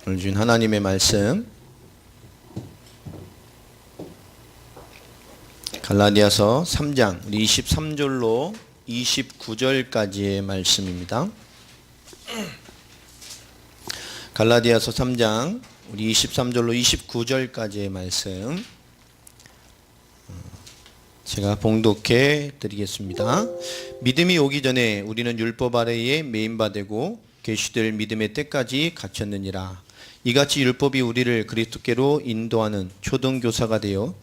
오늘 주신 하나님의 말씀 갈라디아서 3장 23절로 29절까지의 말씀입니다. 갈라디아서 3장 우리 23절로 29절까지의 말씀 제가 봉독해 드리겠습니다. 믿음이 오기 전에 우리는 율법 아래에 매인바되고 계시될 믿음의 때까지 갇혔느니라. 이같이 율법이 우리를 그리스도께로 인도하는 초등교사가 되어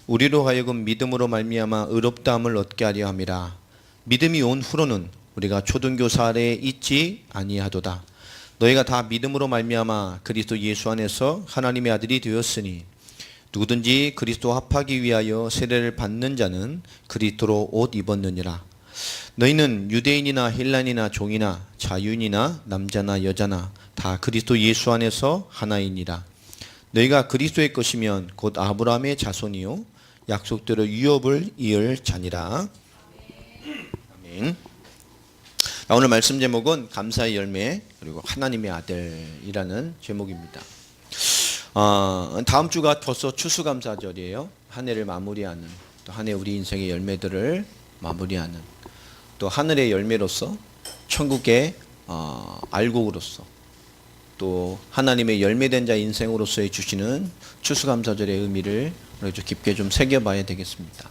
우리로 하여금 믿음으로 말미암아 의롭다함을 얻게 하려 함이라. 믿음이 온 후로는 우리가 초등교사 아래에 있지 아니하도다. 너희가 다 믿음으로 말미암아 그리스도 예수 안에서 하나님의 아들이 되었으니 누구든지 그리스도 합하기 위하여 세례를 받는 자는 그리스도로 옷 입었느니라. 너희는 유대인이나 헬란이나 종이나 자유인이나 남자나 여자나 다 그리스도 예수 안에서 하나이니라. 너희가 그리스도의 것이면 곧 아브라함의 자손이요 약속대로 유업을 이을 자니라. 아멘. 오늘 말씀 제목은 감사의 열매 그리고 하나님의 아들이라는 제목입니다. 다음 주가 벌써 추수감사절이에요. 한 해를 마무리하는, 또 한 해 우리 인생의 열매들을 마무리하는, 또 하늘의 열매로서 천국의 알곡으로서 또 하나님의 열매된 자 인생으로서의 주시는 추수감사절의 의미를 좀 깊게 좀 새겨봐야 되겠습니다.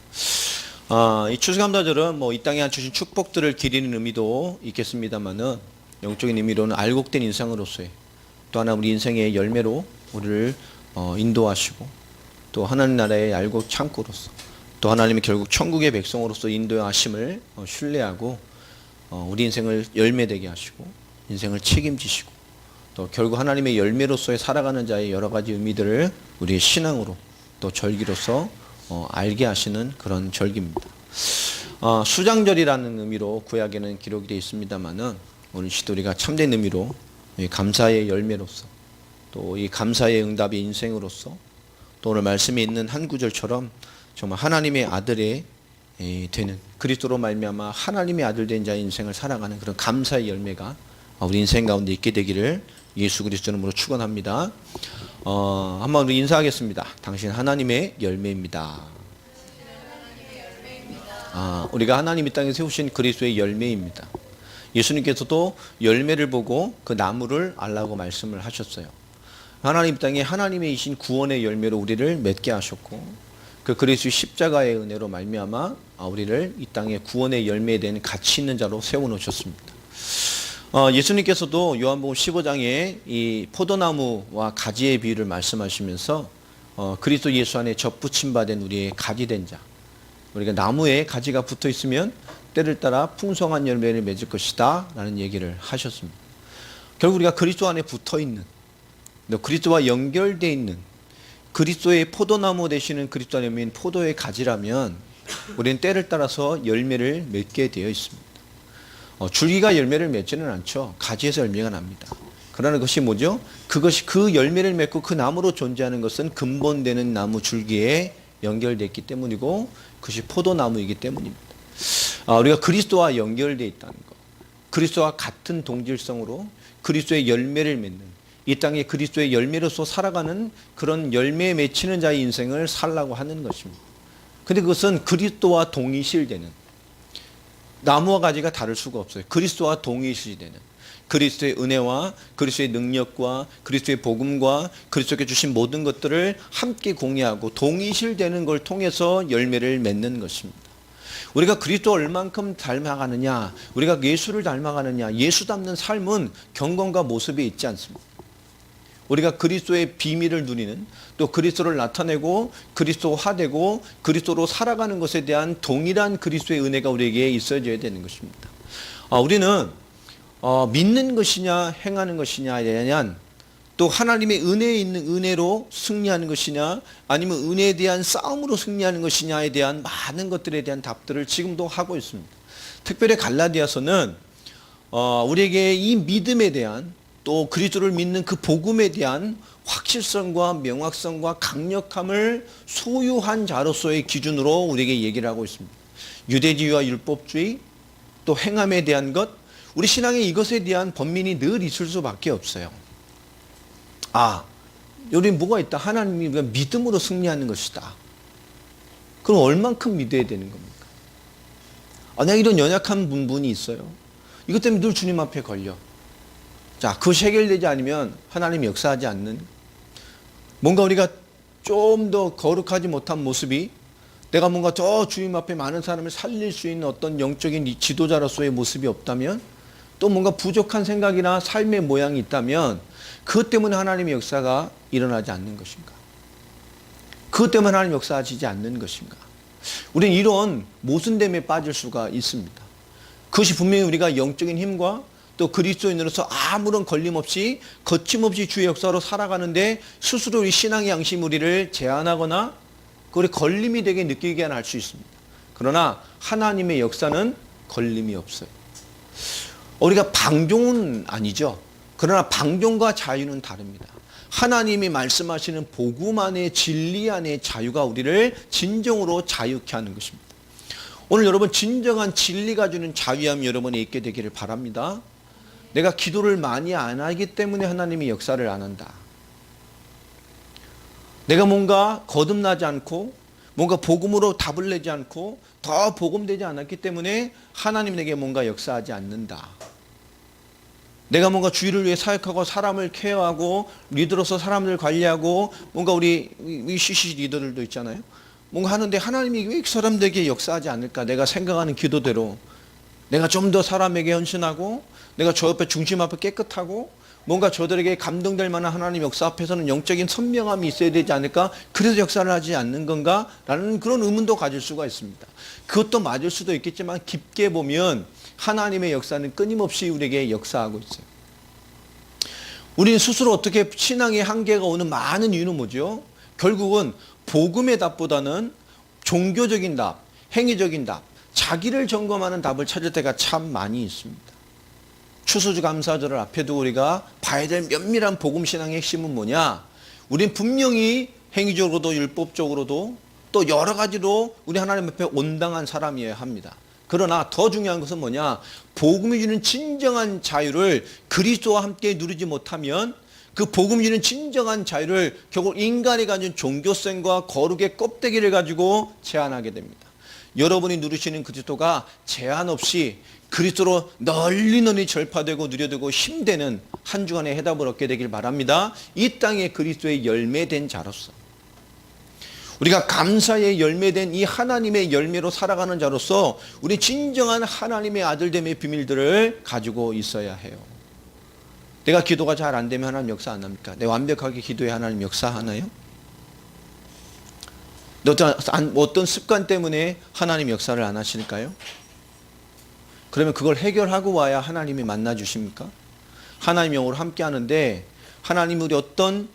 이 추수감사절은 이 땅에 주신 축복들을 기리는 의미도 있겠습니다만은 영적인 의미로는 알곡된 인생으로서의 또 하나 우리 인생의 열매로 우리를 인도하시고 또 하나님 나라의 알곡 창고로서 또 하나님이 결국 천국의 백성으로서 인도하심을 신뢰하고 우리 인생을 열매되게 하시고 인생을 책임지시고 또 결국 하나님의 열매로서의 살아가는 자의 여러 가지 의미들을 우리의 신앙으로 또 절기로서 알게 하시는 그런 절기입니다. 수장절이라는 의미로 구약에는 기록이 되어 있습니다만은 오늘 시도리가 참된 의미로 감사의 열매로서 또 이 감사의 응답의 인생으로서 또 오늘 말씀에 있는 한 구절처럼 정말 하나님의 아들의 되는 그리스도로 말미암아 하나님의 아들 된 자의 인생을 살아가는 그런 감사의 열매가 우리 인생 가운데 있게 되기를 예수 그리스도 이름으로 축원합니다. 한번 우리 인사하겠습니다. 당신 하나님의 열매입니다. 우리가 하나님 이 땅에 세우신 그리스도의 열매입니다. 예수님께서도 열매를 보고 그 나무를 알라고 말씀을 하셨어요. 하나님 땅에 하나님이신 구원의 열매로 우리를 맺게 하셨고 그 그리스도의 십자가의 은혜로 말미암아 우리를 이 땅에 구원의 열매에 대한 가치 있는 자로 세워놓으셨습니다. 예수님께서도 요한복음 15장에 이 포도나무와 가지의 비유를 말씀하시면서 그리스도 예수 안에 접붙임 받은 우리의 가지 된 자, 우리가 나무에 가지가 붙어 있으면 때를 따라 풍성한 열매를 맺을 것이다 라는 얘기를 하셨습니다. 결국 우리가 그리스도 안에 붙어 있는 또 그리스도와 연결되어 있는 그리스도의 포도나무 되시는 그리스도 안에 있는 포도의 가지라면 우리는 때를 따라서 열매를 맺게 되어 있습니다. 줄기가 열매를 맺지는 않죠. 가지에서 열매가 납니다. 그러나 그것이 뭐죠? 그것이 그 열매를 맺고 그 나무로 존재하는 것은 근본되는 나무 줄기에 연결되어 있기 때문이고 그것이 포도나무이기 때문입니다. 우리가 그리스도와 연결되어 있다는 것, 그리스도와 같은 동질성으로 그리스도의 열매를 맺는 이 땅에 그리스도의 열매로서 살아가는 그런 열매에 맺히는 자의 인생을 살라고 하는 것입니다. 근데 그것은 그리스도와 동일시되는 나무와 가지가 다를 수가 없어요. 그리스도와 동일시되는 그리스도의 은혜와 그리스도의 능력과 그리스도의 복음과 그리스도께 주신 모든 것들을 함께 공유하고 동일시되는 걸 통해서 열매를 맺는 것입니다. 우리가 그리스도 얼만큼 닮아가느냐, 우리가 예수를 닮아가느냐, 예수 닮는 삶은 경건과 모습에 있지 않습니다. 우리가 그리스도의 비밀을 누리는 또 그리스도를 나타내고 그리스도화되고 그리스도로 살아가는 것에 대한 동일한 그리스도의 은혜가 우리에게 있어져야 되는 것입니다. 우리는 믿는 것이냐 행하는 것이냐에 대한 또 하나님의 은혜에 있는 은혜로 승리하는 것이냐 아니면 은혜에 대한 싸움으로 승리하는 것이냐에 대한 많은 것들에 대한 답들을 지금도 하고 있습니다. 특별히 갈라디아서는 우리에게 이 믿음에 대한 또 그리스도를 믿는 그 복음에 대한 확실성과 명확성과 강력함을 소유한 자로서의 기준으로 우리에게 얘기를 하고 있습니다. 유대주의와 율법주의 또 행함에 대한 것, 우리 신앙에 이것에 대한 번민이 늘 있을 수밖에 없어요. 아, 여기 뭐가 있다. 하나님이 우리가 믿음으로 승리하는 것이다. 그럼 얼만큼 믿어야 되는 겁니까? 내가 이런 연약한 부분이 있어요. 이것 때문에 늘 주님 앞에 걸려. 자, 그것이 해결되지 않으면 하나님이 역사하지 않는, 뭔가 우리가 좀 더 거룩하지 못한 모습이, 내가 뭔가 더 주님 앞에 많은 사람을 살릴 수 있는 어떤 영적인 지도자로서의 모습이 없다면, 또 뭔가 부족한 생각이나 삶의 모양이 있다면, 그것 때문에 하나님의 역사가 일어나지 않는 것인가? 그것 때문에 하나님 역사하시지 않는 것인가? 우리는 이런 모순됨에 빠질 수가 있습니다. 그것이 분명히 우리가 영적인 힘과 또 그리스도인으로서 아무런 걸림없이 거침없이 주의 역사로 살아가는데 스스로 우리 신앙의 양심 우리를 제한하거나 그걸 걸림이 되게 느끼게 할 수 있습니다. 그러나 하나님의 역사는 걸림이 없어요. 우리가 방종은 아니죠. 그러나 방종과 자유는 다릅니다. 하나님이 말씀하시는 복음 안에 진리 안에 자유가 우리를 진정으로 자유케 하는 것입니다. 오늘 여러분 진정한 진리가 주는 자유함이 여러분에 있게 되기를 바랍니다. 내가 기도를 많이 안 하기 때문에 하나님이 역사를 안 한다. 내가 뭔가 거듭나지 않고 뭔가 복음으로 답을 내지 않고 더 복음되지 않았기 때문에 하나님 내게 뭔가 역사하지 않는다. 내가 뭔가 주의를 위해 사역하고 사람을 케어하고 리더로서 사람들 관리하고 뭔가 우리 CC 리더들도 있잖아요. 뭔가 하는데 하나님이 왜 사람들에게 역사하지 않을까? 내가 생각하는 기도대로 내가 좀 더 사람에게 헌신하고 내가 저 옆에 중심 앞에 깨끗하고 뭔가 저들에게 감동될 만한 하나님 역사 앞에서는 영적인 선명함이 있어야 되지 않을까? 그래서 역사를 하지 않는 건가? 라는 그런 의문도 가질 수가 있습니다. 그것도 맞을 수도 있겠지만 깊게 보면 하나님의 역사는 끊임없이 우리에게 역사하고 있어요. 우리는 스스로 어떻게 신앙의 한계가 오는 많은 이유는 뭐죠? 결국은 복음의 답보다는 종교적인 답, 행위적인 답, 자기를 점검하는 답을 찾을 때가 참 많이 있습니다. 추수감사절을 앞에 두고 우리가 봐야 될 면밀한 복음신앙의 핵심은 뭐냐? 우린 분명히 행위적으로도 율법적으로도 또 여러 가지로 우리 하나님 앞에 온당한 사람이어야 합니다. 그러나 더 중요한 것은 뭐냐? 복음이 주는 진정한 자유를 그리스도와 함께 누리지 못하면 그 복음이 주는 진정한 자유를 결국 인간이 가진 종교성과 거룩의 껍데기를 가지고 제한하게 됩니다. 여러분이 누리시는 그리스도가 제한 없이 그리스도로 널리 절파되고 누려되고 힘되는 한 주간의 해답을 얻게 되길 바랍니다. 이 땅에 그리스도의 열매된 자로서 우리가 감사의 열매된 이 하나님의 열매로 살아가는 자로서 우리 진정한 하나님의 아들됨의 비밀들을 가지고 있어야 해요. 내가 기도가 잘 안 되면 하나님 역사 안 합니까? 내가 완벽하게 기도해 하나님 역사하나요? 어떤 습관 때문에 하나님 역사를 안 하실까요? 그러면 그걸 해결하고 와야 하나님이 만나 주십니까? 하나님 영으로 함께 하는데 하나님 우리 어떤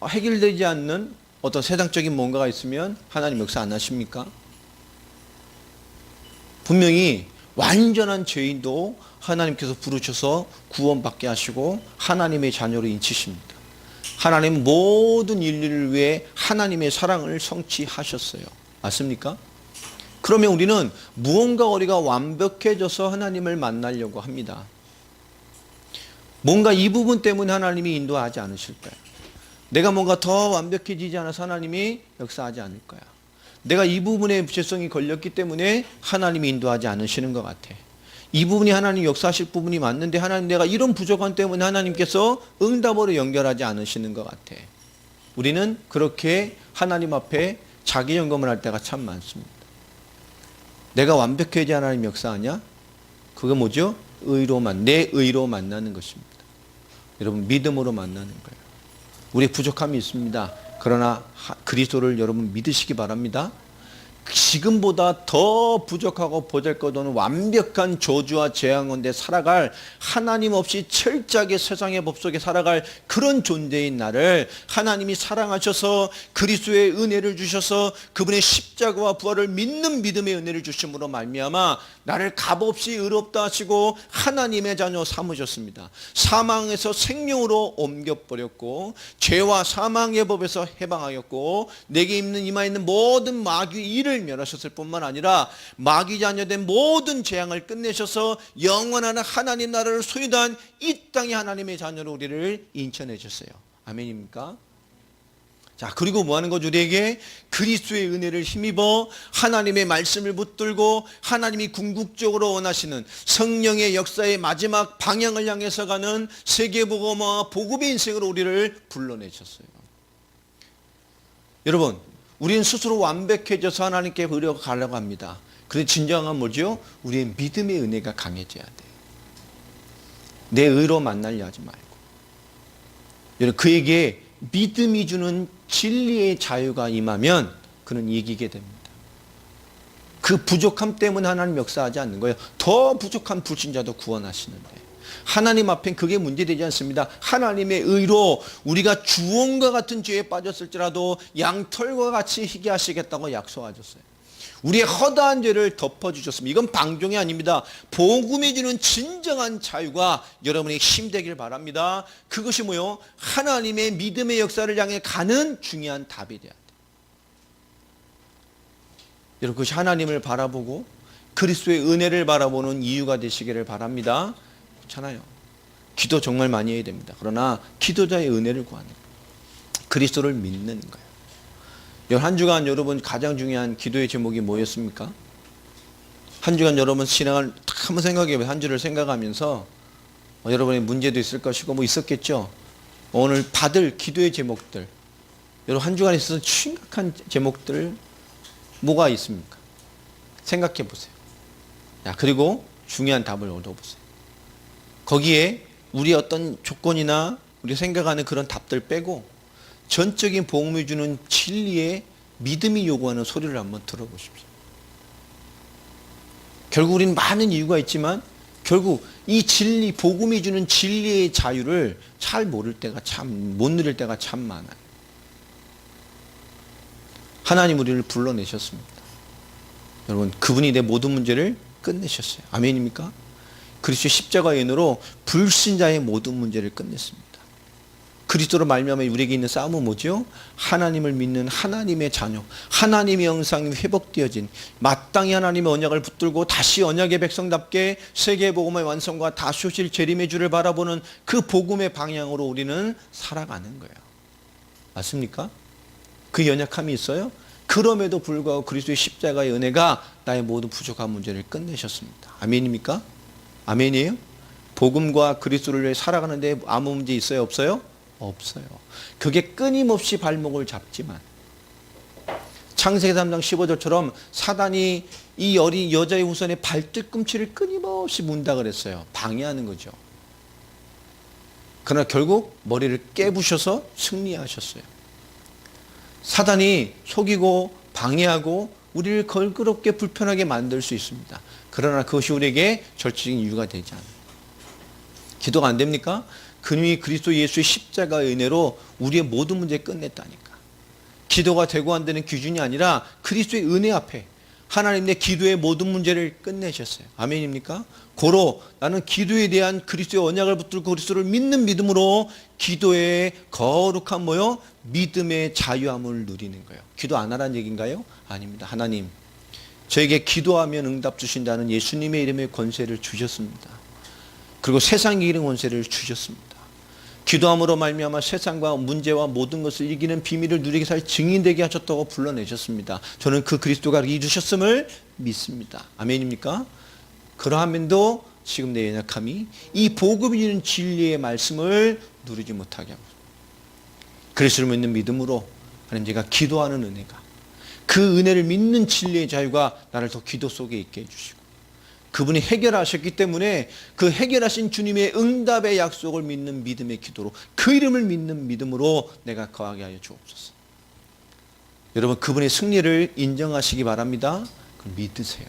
해결되지 않는 어떤 세상적인 뭔가가 있으면 하나님 역사 안 하십니까? 분명히 완전한 죄인도 하나님께서 부르셔서 구원받게 하시고 하나님의 자녀로 인치십니다. 하나님 모든 인류를 위해 하나님의 사랑을 성취하셨어요. 맞습니까? 그러면 우리는 무언가 우리가 완벽해져서 하나님을 만나려고 합니다. 뭔가 이 부분 때문에 하나님이 인도하지 않으실까요? 내가 뭔가 더 완벽해지지 않아서 하나님이 역사하지 않을 거야. 내가 이 부분에 죄성이 걸렸기 때문에 하나님이 인도하지 않으시는 것 같아. 이 부분이 하나님 역사하실 부분이 맞는데 하나님 내가 이런 부족함 때문에 하나님께서 응답으로 연결하지 않으시는 것 같아. 우리는 그렇게 하나님 앞에 자기 점검을 할 때가 참 많습니다. 내가 완벽해야지 하나님 역사하냐? 그게 뭐죠? 내 의로 만나는 것입니다. 여러분 믿음으로 만나는 거예요. 우리 부족함이 있습니다. 그러나 그리스도를 여러분 믿으시기 바랍니다. 지금보다 더 부족하고 보잘것없는 완벽한 저주와 재앙 가운데 살아갈 하나님 없이 철저하게 세상의 법 속에 살아갈 그런 존재인 나를 하나님이 사랑하셔서 그리스도의 은혜를 주셔서 그분의 십자가와 부활을 믿는 믿음의 은혜를 주심으로 말미암아 나를 값없이 의롭다 하시고 하나님의 자녀 삼으셨습니다. 사망에서 생명으로 옮겨버렸고 죄와 사망의 법에서 해방하였고 내게 있는 이마에 있는 모든 마귀의 일을 멸하셨을 뿐만 아니라 마귀 자녀된 모든 재앙을 끝내셔서 영원한 하나님 나라를 소유한 이 땅의 하나님의 자녀로 우리를 인쳐내셨어요. 아멘입니까? 자, 그리고 뭐 하는 거죠? 우리에게 그리스도의 은혜를 힘입어 하나님의 말씀을 붙들고 하나님이 궁극적으로 원하시는 성령의 역사의 마지막 방향을 향해서 가는 세계복음화 복음의 인생으로 우리를 불러내셨어요. 여러분, 우리는 스스로 완벽해져서 하나님께 가려고 합니다. 그런데 진정한 뭐죠? 우리의 믿음의 은혜가 강해져야 돼요. 내 의로 만나려 하지 말고. 여러분, 그에게 믿음이 주는 진리의 자유가 임하면 그는 이기게 됩니다. 그 부족함 때문에 하나님 역사하지 않는 거예요. 더 부족한 불신자도 구원하시는데 하나님 앞엔 그게 문제되지 않습니다. 하나님의 의로 우리가 주홍과 같은 죄에 빠졌을지라도 양털과 같이 희게 하시겠다고 약속하셨어요. 우리의 허다한 죄를 덮어주셨습니다. 이건 방종이 아닙니다. 복음이 주는 진정한 자유가 여러분의 힘 되길 바랍니다. 그것이 뭐요? 하나님의 믿음의 역사를 향해 가는 중요한 답이 돼야 돼요. 여러분, 그것이 하나님을 바라보고 그리스도의 은혜를 바라보는 이유가 되시기를 바랍니다. 그렇잖아요. 기도 정말 많이 해야 됩니다. 그러나 기도자의 은혜를 구하는 거예요. 그리스도를 믿는 거예요. 한 주간 여러분 가장 중요한 기도의 제목이 뭐였습니까? 한 주간 여러분 신앙을 딱 한번 생각해보세요. 한 주를 생각하면서 여러분의 문제도 있을 것이고 뭐 있었겠죠. 오늘 받을 기도의 제목들, 여러분 한 주간에 있어서 심각한 제목들 뭐가 있습니까? 생각해 보세요. 그리고 중요한 답을 얻어보세요. 거기에 우리 어떤 조건이나 우리 생각하는 그런 답들 빼고 전적인 복음이 주는 진리의 믿음이 요구하는 소리를 한번 들어보십시오. 결국 우리는 많은 이유가 있지만 결국 이 진리, 복음이 주는 진리의 자유를 잘 모를 때가 못 누릴 때가 참 많아요. 하나님 우리를 불러내셨습니다. 여러분, 그분이 내 모든 문제를 끝내셨어요. 아멘입니까? 그리스도의 십자가의 은혜로 불신자의 모든 문제를 끝냈습니다. 그리스도로 말미암아 우리에게 있는 싸움은 뭐죠? 하나님을 믿는 하나님의 자녀, 하나님의 형상이 회복되어진 마땅히 하나님의 언약을 붙들고 다시 언약의 백성답게 세계 복음의 완성과 다시 오실 재림의 주를 바라보는 그 복음의 방향으로 우리는 살아가는 거예요. 맞습니까? 그 연약함이 있어요? 그럼에도 불구하고 그리스도의 십자가의 은혜가 나의 모든 부족한 문제를 끝내셨습니다. 아멘입니까? 아멘이에요? 복음과 그리스도를 위해 살아가는데 아무 문제 있어요? 없어요? 없어요. 그게 끊임없이 발목을 잡지만 창세기 3장 15절처럼 사단이 이 어린 여자의 후손의 발뒤꿈치를 끊임없이 문다 그랬어요. 방해하는 거죠. 그러나 결국 머리를 깨부셔서 승리하셨어요. 사단이 속이고 방해하고 우리를 걸그럽게 불편하게 만들 수 있습니다. 그러나 그것이 우리에게 절대적인 이유가 되지 않아요. 기도가 안 됩니까? 그님이 그리스도 예수의 십자가의 은혜로 우리의 모든 문제 끝냈다니까. 기도가 되고 안 되는 기준이 아니라 그리스도의 은혜 앞에 하나님 내 기도의 모든 문제를 끝내셨어요. 아멘입니까? 고로 나는 기도에 대한 그리스도의 언약을 붙들고 그리스도를 믿는 믿음으로 기도의 거룩한 뭐요? 믿음의 자유함을 누리는 거예요. 기도 안 하라는 얘기인가요? 아닙니다. 하나님, 저에게 기도하면 응답 주신다는 예수님의 이름의 권세를 주셨습니다. 그리고 세상에 이기는 권세를 주셨습니다. 기도함으로 말미암아 세상과 문제와 모든 것을 이기는 비밀을 누리게 살 증인되게 하셨다고 불러내셨습니다. 저는 그 그리스도가 이루셨음을 믿습니다. 아멘입니까? 그러함에도 지금 내 연약함이 이 복음이 주는 진리의 말씀을 누리지 못하게 하고 그리스도를 믿는 믿음으로 하나님 제가 기도하는 은혜가 그 은혜를 믿는 진리의 자유가 나를 더 기도 속에 있게 해주시고 그분이 해결하셨기 때문에 그 해결하신 주님의 응답의 약속을 믿는 믿음의 기도로 그 이름을 믿는 믿음으로 내가 거하게 하여 주옵소서. 여러분 그분의 승리를 인정하시기 바랍니다. 그걸 믿으세요.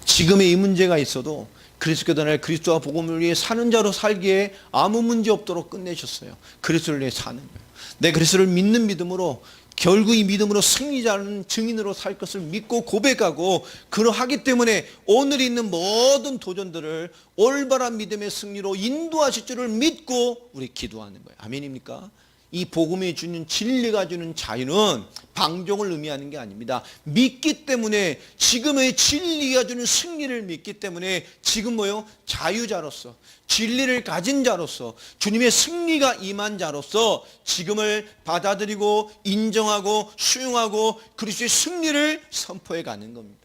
지금의 이 문제가 있어도 그리스도께서 나를 그리스도와 복음을 위해 사는 자로 살기에 아무 문제 없도록 끝내셨어요. 그리스도를 위해 사는 거예요. 내 그리스도를 믿는 믿음으로 결국 이 믿음으로 승리자는 증인으로 살 것을 믿고 고백하고 그러하기 때문에 오늘 있는 모든 도전들을 올바른 믿음의 승리로 인도하실 줄을 믿고 우리 기도하는 거예요. 아멘입니까? 이 복음이 주는 진리가 주는 자유는 방종을 의미하는 게 아닙니다. 믿기 때문에 지금의 진리가 주는 승리를 믿기 때문에 지금 뭐요? 자유자로서 진리를 가진 자로서 주님의 승리가 임한 자로서 지금을 받아들이고 인정하고 수용하고 그리스도의 승리를 선포해 가는 겁니다.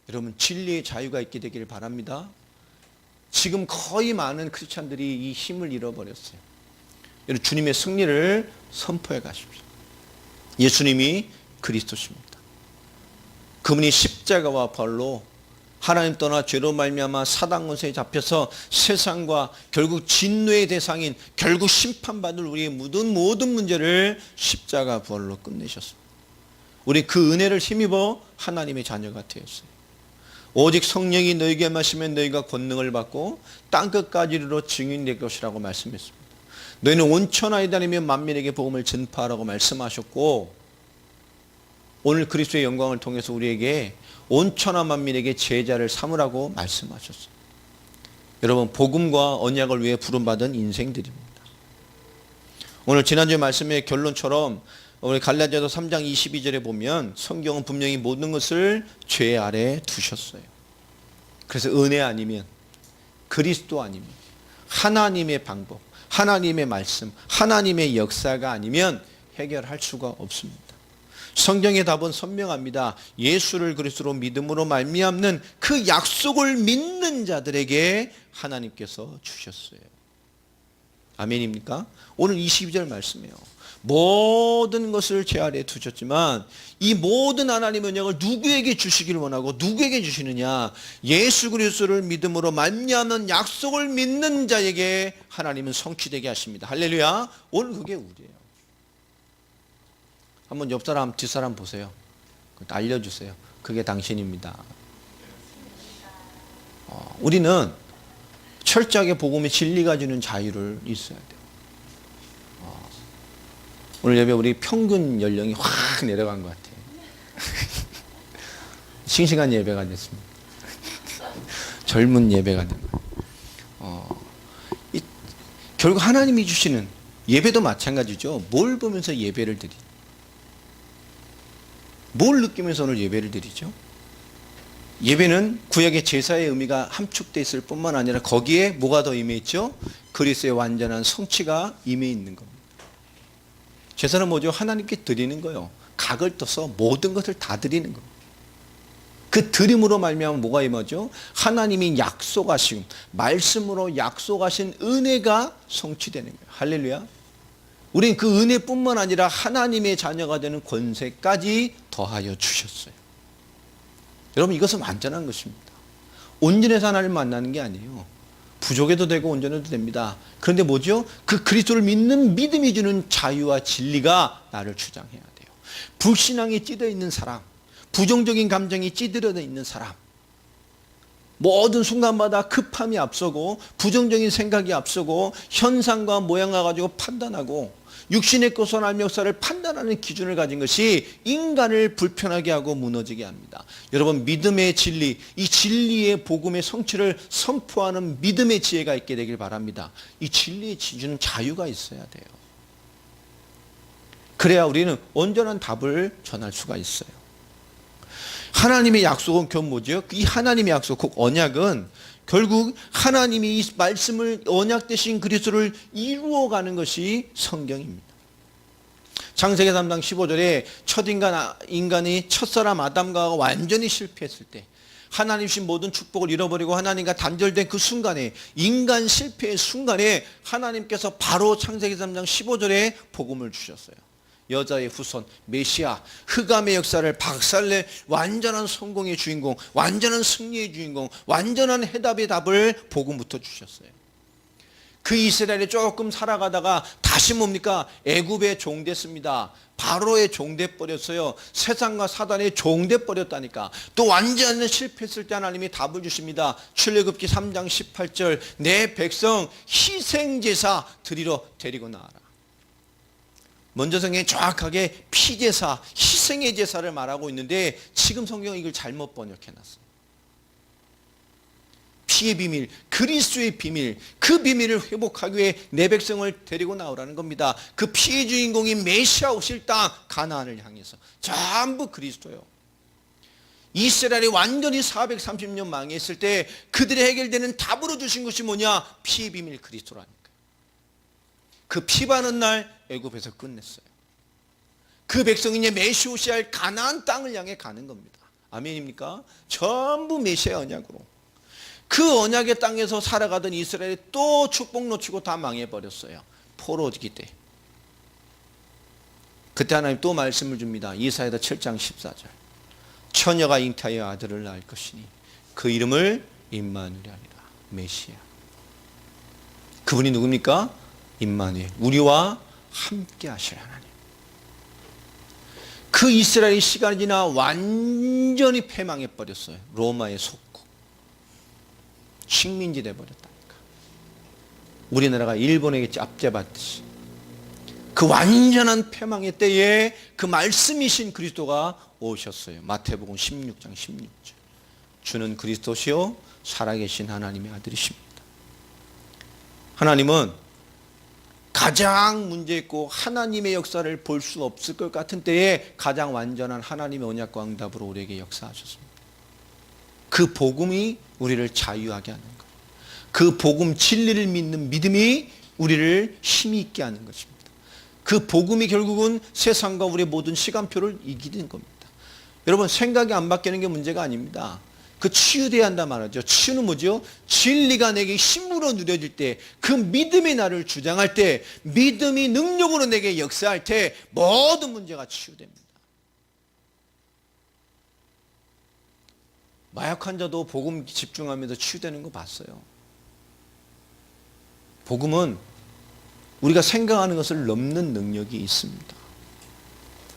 여러분 진리의 자유가 있게 되기를 바랍니다. 지금 거의 많은 크리스찬들이 이 힘을 잃어버렸어요. 여러분 주님의 승리를 선포해 가십시오. 예수님이 그리스도십니다. 그분이 십자가와 벌로 하나님 떠나 죄로 말미암아 사단 권세에 잡혀서 세상과 결국 진노의 대상인 결국 심판받을 우리의 모든 문제를 십자가 부활로 끝내셨습니다. 우리 그 은혜를 힘입어 하나님의 자녀가 되었어요. 오직 성령이 너희에게 마시면 너희가 권능을 받고 땅끝까지 이르러 증인이 될 것이라고 말씀했습니다. 너희는 온천하에 다니며 만민에게 복음을 전파하라고 말씀하셨고 오늘 그리스도의 영광을 통해서 우리에게 온천하 만민에게 제자를 삼으라고 말씀하셨어요. 여러분 복음과 언약을 위해 부름받은 인생들입니다. 오늘 지난주 말씀의 결론처럼 우리 갈라디아서 3장 22절에 보면 성경은 분명히 모든 것을 죄 아래 두셨어요. 그래서 은혜 아니면 그리스도 아니면 하나님의 방법, 하나님의 말씀, 하나님의 역사가 아니면 해결할 수가 없습니다. 성경의 답은 선명합니다. 예수를 그리스도로 믿음으로 말미암는 그 약속을 믿는 자들에게 하나님께서 주셨어요. 아멘입니까? 오늘 22절 말씀이에요. 모든 것을 제 아래에 두셨지만 이 모든 하나님의 은혜를 누구에게 주시기를 원하고 누구에게 주시느냐? 예수 그리스도를 믿음으로 말미암는 약속을 믿는 자에게 하나님은 성취되게 하십니다. 할렐루야. 오늘 그게 우리예요. 한번 옆 사람 뒷사람 보세요. 알려주세요. 그게 당신입니다. 우리는 철저하게 복음의 진리가 주는 자유를 있어야 돼요. 오늘 예배 우리 평균 연령이 확 내려간 것 같아요. 싱싱한 예배가 됐습니다. 젊은 예배가 된 거예요. 결국 하나님이 주시는 예배도 마찬가지죠. 뭘 보면서 예배를 드리? 뭘 느끼면서 오늘 예배를 드리죠? 예배는 구약의 제사의 의미가 함축되어 있을 뿐만 아니라 거기에 뭐가 더 임해 있죠? 그리스도의 완전한 성취가 임해 있는 겁니다. 제사는 뭐죠? 하나님께 드리는 거예요. 각을 떠서 모든 것을 다 드리는 겁니다. 그 드림으로 말미암아 뭐가 임하죠? 하나님이 약속하신 말씀으로 약속하신 은혜가 성취되는 거예요. 할렐루야. 우리는 그 은혜뿐만 아니라 하나님의 자녀가 되는 권세까지 더하여 주셨어요. 여러분 이것은 완전한 것입니다. 온전해서 하나님을 만나는 게 아니에요. 부족해도 되고 온전해도 됩니다. 그런데 뭐죠? 그 그리스도를 믿는 믿음이 주는 자유와 진리가 나를 주장해야 돼요. 불신앙에 찌들어 있는 사람, 부정적인 감정이 찌들어 있는 사람, 모든 순간마다 급함이 앞서고 부정적인 생각이 앞서고 현상과 모양을 가지고 판단하고 육신의 것을 알며 역사를 판단하는 기준을 가진 것이 인간을 불편하게 하고 무너지게 합니다. 여러분 믿음의 진리, 이 진리의 복음의 성취를 선포하는 믿음의 지혜가 있게 되길 바랍니다. 이 진리의 주는 자유가 있어야 돼요. 그래야 우리는 온전한 답을 전할 수가 있어요. 하나님의 약속은 결국 뭐죠? 이 하나님의 약속, 곧 언약은 결국 하나님이 이 말씀을 언약 되신 그리스도를 이루어가는 것이 성경입니다. 창세기 3장 15절에 인간이 첫사람 아담과 완전히 실패했을 때 하나님 주신 모든 축복을 잃어버리고 하나님과 단절된 그 순간에 인간 실패의 순간에 하나님께서 바로 창세기 3장 15절에 복음을 주셨어요. 여자의 후손 메시아 흑암의 역사를 박살내 완전한 성공의 주인공, 완전한 승리의 주인공, 완전한 해답의 답을 복음부터 주셨어요. 그 이스라엘이 조금 살아가다가 다시 뭡니까? 애굽의 종 됐습니다. 바로의 종 돼버렸어요. 세상과 사단의 종 돼버렸다니까. 또 완전히 실패했을 때 하나님이 답을 주십니다. 출애굽기 3장 18절 내 백성 희생제사 드리러 데리고 나와라. 먼저 성경에 정확하게 피제사, 희생의 제사를 말하고 있는데 지금 성경은 이걸 잘못 번역해놨어요. 피의 비밀, 그리스도의 비밀, 그 비밀을 회복하기 위해 내 백성을 데리고 나오라는 겁니다. 그 피의 주인공이 메시아 오실 땅 가나안을 향해서 전부 그리스도요. 이스라엘이 완전히 430년 망했을 때 그들이 해결되는 답으로 주신 것이 뭐냐? 피의 비밀 그리스도라니까. 그 피 바는 날 애굽에서 끝냈어요. 그 백성이 이제 메시오시아 가나안 땅을 향해 가는 겁니다. 아멘입니까? 전부 메시아 언약으로. 그 언약의 땅에서 살아가던 이스라엘이 또 축복 놓치고 다 망해버렸어요. 포로기 때. 그때 하나님 또 말씀을 줍니다. 이사야서 7장 14절. 처녀가 잉태하여 아들을 낳을 것이니 그 이름을 임마누엘 하리라. 메시아. 그분이 누굽니까? 임마누엘. 우리와 함께 하실 하나님. 그 이스라엘이 시간이 지나 완전히 패망해버렸어요. 로마의 속국. 식민지 돼버렸다니까. 우리나라가 일본에게 짭제받듯이. 그 완전한 패망의 때에 그 말씀이신 그리스도가 오셨어요. 마태복음 16장 16절. 주는 그리스도시요 살아계신 하나님의 아들이십니다. 하나님은 가장 문제 있고 하나님의 역사를 볼 수 없을 것 같은 때에 가장 완전한 하나님의 언약과 응답으로 우리에게 역사하셨습니다. 그 복음이 우리를 자유하게 하는 것. 그 복음 진리를 믿는 믿음이 우리를 힘이 있게 하는 것입니다. 그 복음이 결국은 세상과 우리의 모든 시간표를 이기는 겁니다. 여러분 생각이 안 바뀌는 게 문제가 아닙니다. 그 치유돼야 한다 말하죠. 치유는 뭐죠? 진리가 내게 힘으로 누려질 때, 그 믿음이 나를 주장할 때, 믿음이 능력으로 내게 역사할 때 모든 문제가 치유됩니다. 마약 환자도 복음 집중하면서 치유되는 거 봤어요. 복음은 우리가 생각하는 것을 넘는 능력이 있습니다.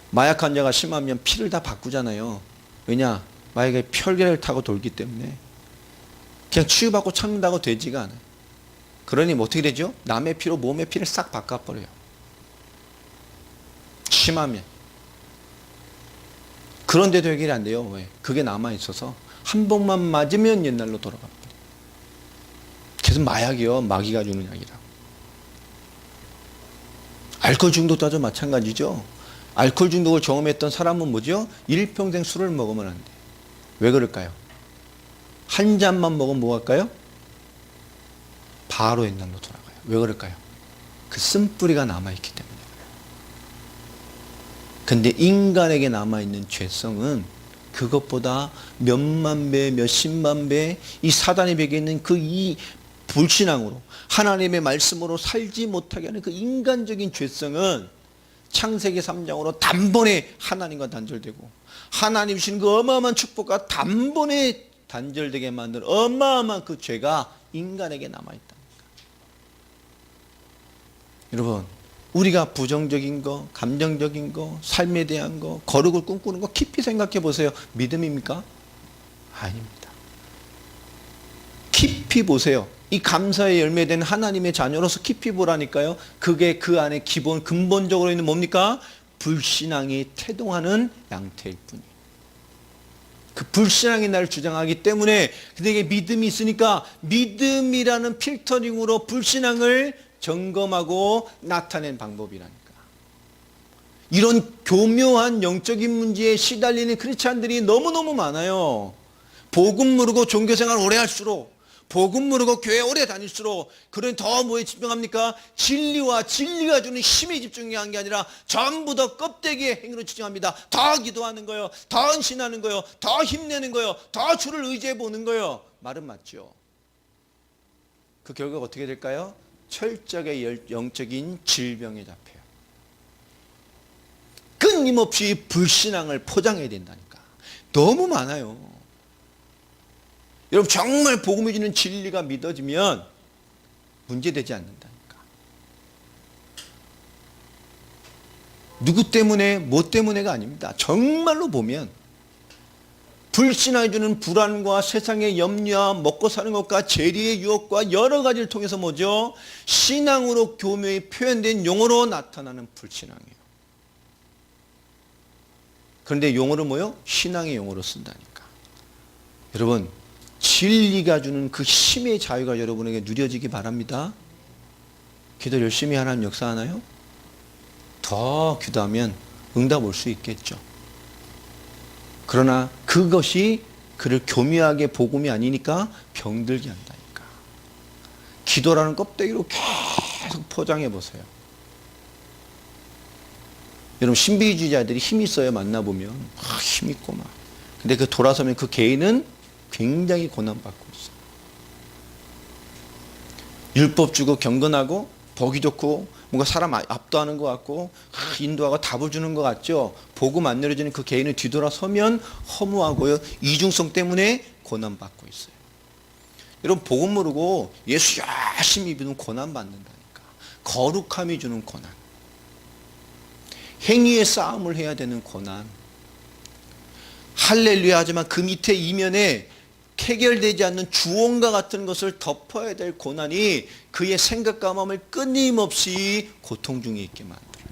마약 환자가 심하면 피를 다 바꾸잖아요. 왜냐? 마약의 혈계를 타고 돌기 때문에 그냥 치유받고 참는다고 되지가 않아요. 그러니 뭐 어떻게 되죠? 남의 피로 몸의 피를 싹 바꿔버려요. 심하면. 그런데도 해결이 안 돼요. 왜? 그게 남아있어서 한 번만 맞으면 옛날로 돌아갑니다. 그래서 마약이요. 마귀가 주는 약이라. 알코올 중독도 마찬가지죠. 알코올 중독을 경험했던 사람은 뭐죠? 일평생 술을 먹으면 안 돼요. 왜 그럴까요? 한 잔만 먹으면 뭐 할까요? 바로 옛날로 돌아가요. 왜 그럴까요? 그 쓴뿌리가 남아있기 때문에. 근데 인간에게 남아있는 죄성은 그것보다 몇만 배, 몇십만 배 이 사단이 베개 있는 그 이 불신앙으로 하나님의 말씀으로 살지 못하게 하는 그 인간적인 죄성은 창세기 3장으로 단번에 하나님과 단절되고 하나님 주신 그 어마어마한 축복과 단번에 단절되게 만든 어마어마한 그 죄가 인간에게 남아있다니까. 여러분 우리가 부정적인 거, 감정적인 거, 삶에 대한 거, 거룩을 꿈꾸는 거 깊이 생각해 보세요. 믿음입니까? 아닙니다. 깊이 보세요. 이 감사의 열매된 하나님의 자녀로서 깊이 보라니까요. 그게 그 안에 기본 근본적으로 있는 뭡니까? 불신앙이 태동하는 양태일 뿐이에요. 그 불신앙이 나를 주장하기 때문에 그에게 믿음이 있으니까 믿음이라는 필터링으로 불신앙을 점검하고 나타낸 방법이라니까. 이런 교묘한 영적인 문제에 시달리는 크리스찬들이 너무너무 많아요. 복음 모르고 종교생활 오래 할수록, 복음 모르고 교회 오래 다닐수록 그런 더 뭐에 집중합니까? 진리와 진리가 주는 힘에 집중한 게 아니라 전부 더 껍데기의 행위로 집중합니다. 더 기도하는 거요, 더 헌신하는 거요, 더 힘내는 거요, 더 주를 의지해 보는 거요. 말은 맞죠. 그 결과가 어떻게 될까요? 철저하게 영적인 질병에 잡혀요. 끊임없이 불신앙을 포장해야 된다니까. 너무 많아요. 여러분 정말 복음이 주는 진리가 믿어지면 문제되지 않는다니까. 누구 때문에 뭐 때문에가 아닙니다. 정말로 보면 불신앙이 주는 불안과 세상의 염려와 먹고 사는 것과 재리의 유혹과 여러 가지를 통해서 뭐죠? 신앙으로 교묘히 표현된 용어로 나타나는 불신앙이에요. 그런데 용어를 뭐요? 신앙의 용어로 쓴다니까. 여러분 진리가 주는 그 힘의 자유가 여러분에게 누려지기 바랍니다. 기도 열심히 하나님 역사하나요? 더 기도하면 응답 올 수 있겠죠. 그러나 그것이 그를 교묘하게 복음이 아니니까 병들게 한다니까. 기도라는 껍데기로 계속 포장해 보세요. 여러분 신비주의자들이 힘 있어요. 만나보면 힘 있고 막. 근데 그 돌아서면 그 개인은 굉장히 고난받고 있어요. 율법 주고 경건하고 보기 좋고 뭔가 사람 압도하는 것 같고 인도하고 답을 주는 것 같죠. 복음 안 내려지는 그 개인을 뒤돌아서면 허무하고요. 이중성 때문에 고난받고 있어요. 여러분 복음 모르고 예수 열심히 믿으면 고난받는다니까. 거룩함이 주는 고난. 행위의 싸움을 해야 되는 고난. 할렐루야 하지만 그 밑에 이면에 해결되지 않는 주원과 같은 것을 덮어야 될 고난이 그의 생각과 마음을 끊임없이 고통 중에 있게 만들어요.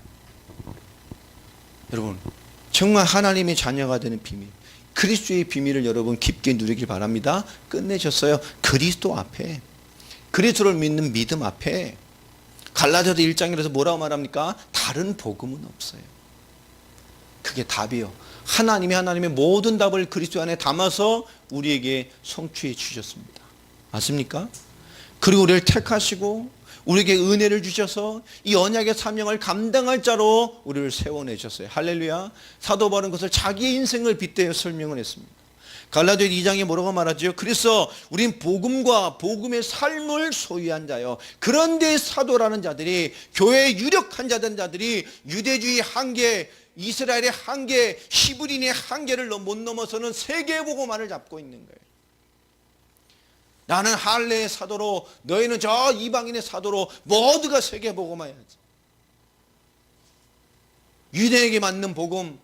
여러분 정말 하나님의 자녀가 되는 비밀, 그리스도의 비밀을 여러분 깊게 누리길 바랍니다. 끝내셨어요. 그리스도 앞에, 그리스도를 믿는 믿음 앞에. 갈라디아서 1장에서 뭐라고 말합니까? 다른 복음은 없어요. 그게 답이요. 하나님의 모든 답을 그리스도 안에 담아서 우리에게 성취해 주셨습니다. 맞습니까? 그리고 우리를 택하시고 우리에게 은혜를 주셔서 이 언약의 사명을 감당할 자로 우리를 세워내셨어요. 할렐루야. 사도 바울은 그것을 자기의 인생을 빗대어 설명을 했습니다. 갈라디아 2장에 뭐라고 말하죠? 그래서 우린 복음과 복음의 삶을 소유한 자요. 그런데 사도라는 자들이, 교회의 유력한 자들이 유대주의 한계, 이스라엘의 한계, 히브리인의 한계를 못 넘어서는 세계 복음만을 잡고 있는 거예요. 나는 할례의 사도로, 너희는 저 이방인의 사도로 모두가 세계 복음화해야지. 유대에게 맞는 복음,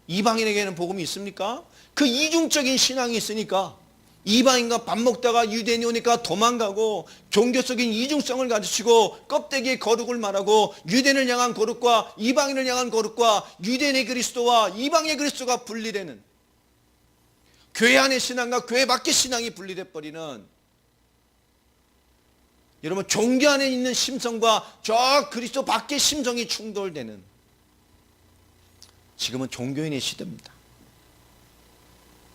이방인에게는 복음이 있습니까? 그 이중적인 신앙이 있으니까 이방인과 밥 먹다가 유대인이 오니까 도망가고 종교적인 이중성을 가지고 껍데기에 거룩을 말하고 유대인을 향한 거룩과 이방인을 향한 거룩과 유대인의 그리스도와 이방의 그리스도가 분리되는, 교회 안의 신앙과 교회 밖의 신앙이 분리돼 버리는, 여러분 종교 안에 있는 심성과 저 그리스도 밖의 심성이 충돌되는, 지금은 종교인의 시대입니다.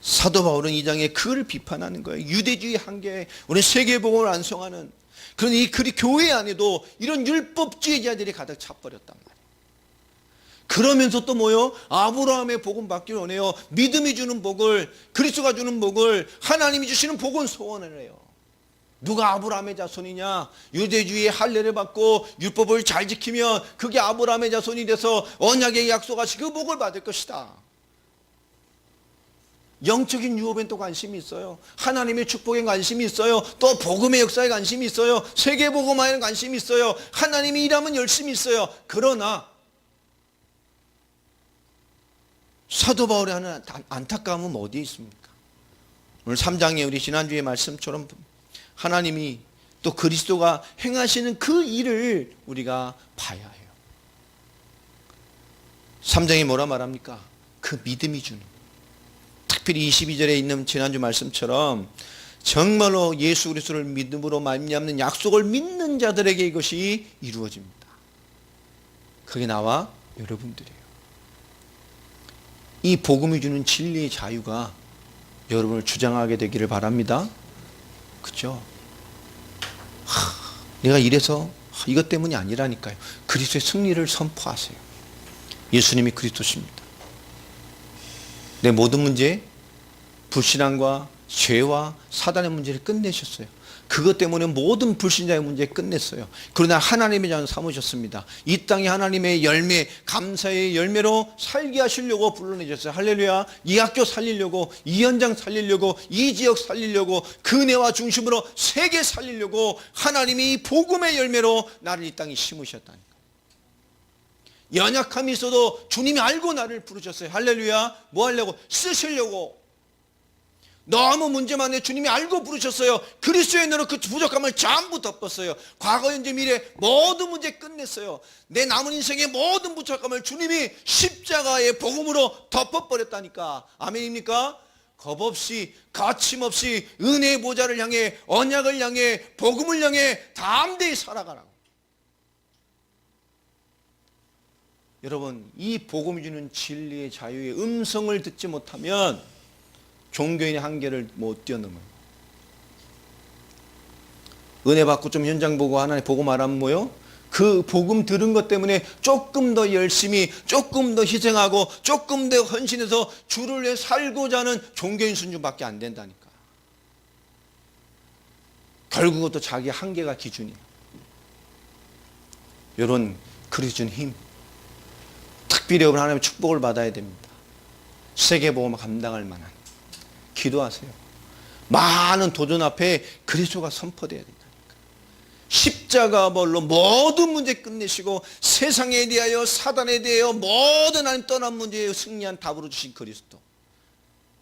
사도 바울은 이 장에 그를 비판하는 거예요. 유대주의 한계, 우리 세계복음을 완성하는 그런 이 교회 안에도 이런 율법주의자들이 가득 차버렸단 말이에요. 그러면서 또 뭐요? 아브라함의 복음 받기를 원해요. 믿음이 주는 복을, 그리스도가 주는 복을, 하나님이 주시는 복은 소원을 해요. 누가 아브라함의 자손이냐? 유대주의의 할례를 받고 율법을 잘 지키면 그게 아브라함의 자손이 돼서 언약의 약속하신 그 복을 받을 것이다. 영적인 유업엔 또 관심이 있어요. 하나님의 축복에 관심이 있어요. 또 복음의 역사에 관심이 있어요. 세계 복음화에는 관심이 있어요. 하나님이 일하면 열심히 있어요. 그러나 사도 바울의 하는 안타까움은 어디에 있습니까? 오늘 3장에 우리 지난주의 말씀처럼 하나님이 또 그리스도가 행하시는 그 일을 우리가 봐야 해요. 3장에 뭐라 말합니까? 그 믿음이 주는, 특별히 22절에 있는 지난주 말씀처럼 정말로 예수 그리스도를 믿음으로 말미암는 약속을 믿는 자들에게 이것이 이루어집니다. 그게 나와 여러분들이에요. 이 복음이 주는 진리의 자유가 여러분을 주장하게 되기를 바랍니다. 그렇죠? 내가 이래서 이것 때문이 아니라니까요. 그리스도의 승리를 선포하세요. 예수님이 그리스도십니다. 내 모든 문제, 불신앙과 죄와 사단의 문제를 끝내셨어요. 그것 때문에 모든 불신자의 문제 끝냈어요. 그러나 하나님의 자녀 삼으셨습니다. 이 땅에 하나님의 열매, 감사의 열매로 살게 하시려고 불러내셨어요. 할렐루야. 이 학교 살리려고, 이 현장 살리려고, 이 지역 살리려고, 그네와 중심으로 세계 살리려고 하나님이 이 복음의 열매로 나를 이 땅에 심으셨다니까. 연약함이 있어도 주님이 알고 나를 부르셨어요. 할렐루야. 뭐 하려고? 쓰시려고. 너무 문제만 해 주님이 알고 부르셨어요. 그리스도의 너로 그 부족함을 전부 덮었어요. 과거, 현재, 미래 모든 문제 끝냈어요. 내 남은 인생의 모든 부족함을 주님이 십자가의 복음으로 덮어버렸다니까. 아멘입니까? 겁없이 거침없이 은혜의 보좌를 향해 언약을 향해 복음을 향해 담대히 살아가라고. 여러분, 이 복음이 주는 진리의 자유의 음성을 듣지 못하면 종교인의 한계를 못 뛰어넘어요. 은혜 받고 좀 현장 보고 하나님 복음 알아면 뭐요? 그 복음 들은 것 때문에 조금 더 열심히, 조금 더 희생하고, 조금 더 헌신해서 주를 위해 살고자 하는 종교인 수준밖에 안 된다니까. 결국 그것도 자기 한계가 기준이에요. 이런 그리스도인 힘, 특별히 여러분 하나님의 축복을 받아야 됩니다. 세계복음을 감당할 만한. 기도하세요. 많은 도전 앞에 그리스도가 선포돼야 된다니까. 십자가 벌로 모든 문제 끝내시고 세상에 대하여 사단에 대하여 모든 하나님 떠난 문제에 승리한 답으로 주신 그리스도,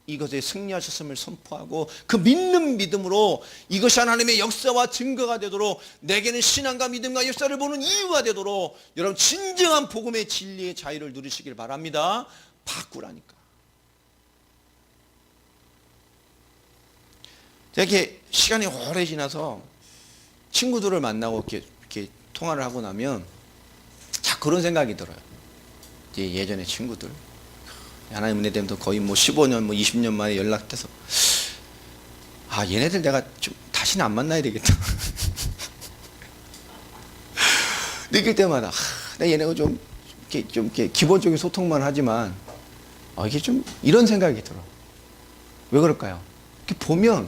이것에 승리하셨음을 선포하고 그 믿는 믿음으로 이것이 하나님의 역사와 증거가 되도록, 내게는 신앙과 믿음과 역사를 보는 이유가 되도록 여러분 진정한 복음의 진리의 자유를 누리시길 바랍니다. 바꾸라니까. 이렇게 시간이 오래 지나서 친구들을 만나고 이렇게 통화를 하고 나면 자 그런 생각이 들어요. 이제 예전에 친구들 하나님 은혜 때문에 거의 뭐 15년, 뭐 20년 만에 연락돼서 아 얘네들 내가 좀 다시는 안 만나야 되겠다. 느낄 때마다 내 얘네가 좀 이렇게 기본적인 소통만 하지만 이게 좀 이런 생각이 들어. 왜 그럴까요? 이렇게 보면